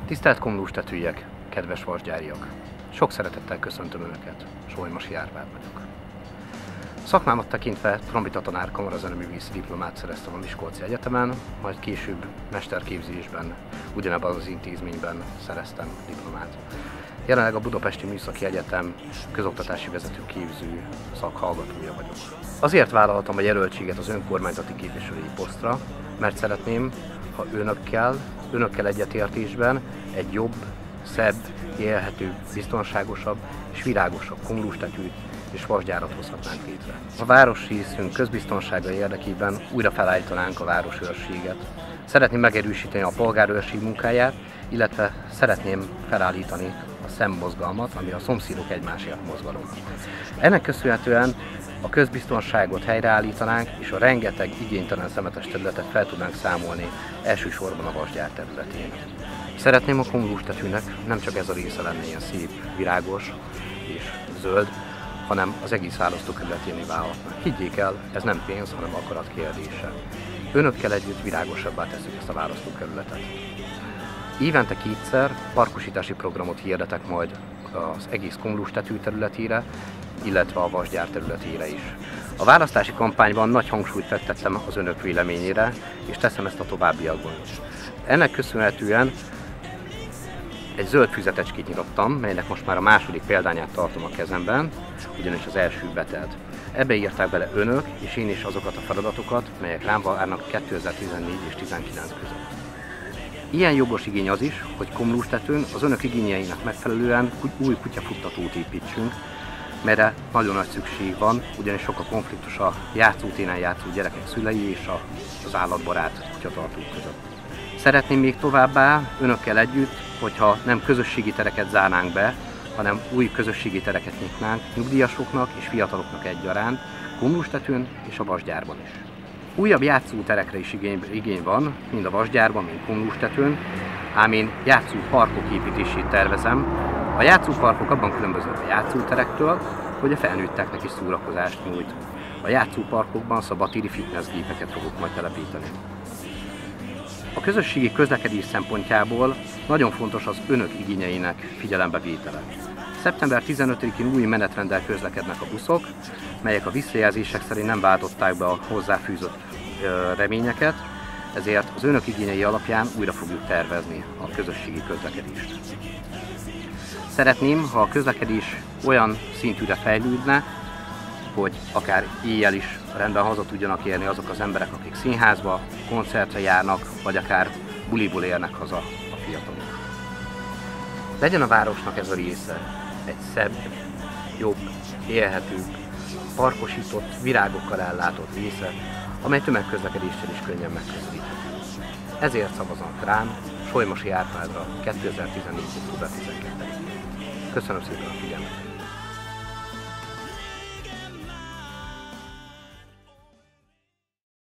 Tisztelt komlóstetűiek, kedves vasgyáriak! Sok szeretettel köszöntöm Önöket, Solymasi Árpád vagyok. Szakmámat tekintve trombita tanár, kamarazeneművészi diplomát szereztem a Miskolci Egyetemen, majd később mesterképzésben, ugyanebben az intézményben szereztem diplomát. Jelenleg a Budapesti Műszaki Egyetem közoktatási vezetőképző szakhallgatója vagyok. Azért vállaltam a jelöltséget az önkormányzati képviselői posztra, mert szeretném, ha önökkel egyetértésben egy jobb, szebb, élhetőbb, biztonságosabb és virágosabb komlóstetűt és vasgyárat hozhatnánk létre. A városrészünk közbiztonsága érdekében újra felállítanánk a városőrséget. Szeretném megerősíteni a polgárőrség munkáját, illetve szeretném felállítani a szemmozgalmat, ami a szomszédok egymásért mozgalom. Ennek köszönhetően a közbiztonságot helyreállítanánk, és a rengeteg igénytelen szemetes területet fel tudnánk számolni, elsősorban a vasgyár területén. Szeretném a komlóstetűnek nem csak ez a része lenne ilyen szép, virágos és zöld, hanem az egész választókerületéné válhatna. Higgyék el, ez nem pénz, hanem akarat kérdése. Önökkel együtt virágosabbá tesszük ezt a választókerületet. Évente kétszer parkosítási programot hirdetek majd az egész komlóstetű területére, illetve a vasgyár területére is. A választási kampányban nagy hangsúlyt fektettem az önök véleményére, és teszem ezt a továbbiakban is. Ennek köszönhetően egy zöld füzetecskét nyitottam, melynek most már a második példányát tartom a kezemben, ugyanis az első betelt. Ebbe írták bele önök és én is azokat a feladatokat, melyek rám várnak 2014 és 2019 között. Ilyen jogos igény az is, hogy komlóstetőn az önök igényeinek megfelelően új kutyafuttatót építsünk, melyre nagyon nagy szükség van, ugyanis sok a konfliktus a játszótéren játszó gyerekek szülei és az állatbarát kutyatartók között. Szeretném még továbbá önökkel együtt, hogyha nem közösségi tereket zárnánk be, hanem új közösségi tereket nyitnánk nyugdíjasoknak és fiataloknak egyaránt, komlóstetőn és a vasgyárban is. Újabb játszóterekre is igény van, mind a vasgyárban, mind komlóstetőn, ám én játszóparkok építését tervezem. A játszóparkok abban különböznek a játszóterektől, hogy a felnőtteknek is szórakozást nyújt. A játszóparkokban szabadtéri fitnessgépeket fogok majd telepíteni. A közösségi közlekedés szempontjából nagyon fontos az önök igényeinek figyelembevétele. Szeptember 15-én új menetrenddel közlekednek a buszok, melyek a visszajelzések szerint nem váltották be a hozzáfűzött reményeket, ezért az önök igényei alapján újra fogjuk tervezni a közösségi közlekedést. Szeretném, ha a közlekedés olyan szintűre fejlődne, hogy akár éjjel is rendben haza tudjanak érni azok az emberek, akik színházba, koncertre járnak, vagy akár buliból érnek haza a fiatalok. Legyen a városnak ez a része egy szebb, jobb, élhetőbb, parkosított, virágokkal ellátott része, amely tömegközlekedéssel is könnyen megközelíthető. Ezért szavaznak rám, Solymasi Árpádra 2014. október 12-én. Köszönöm szépen a figyelmet!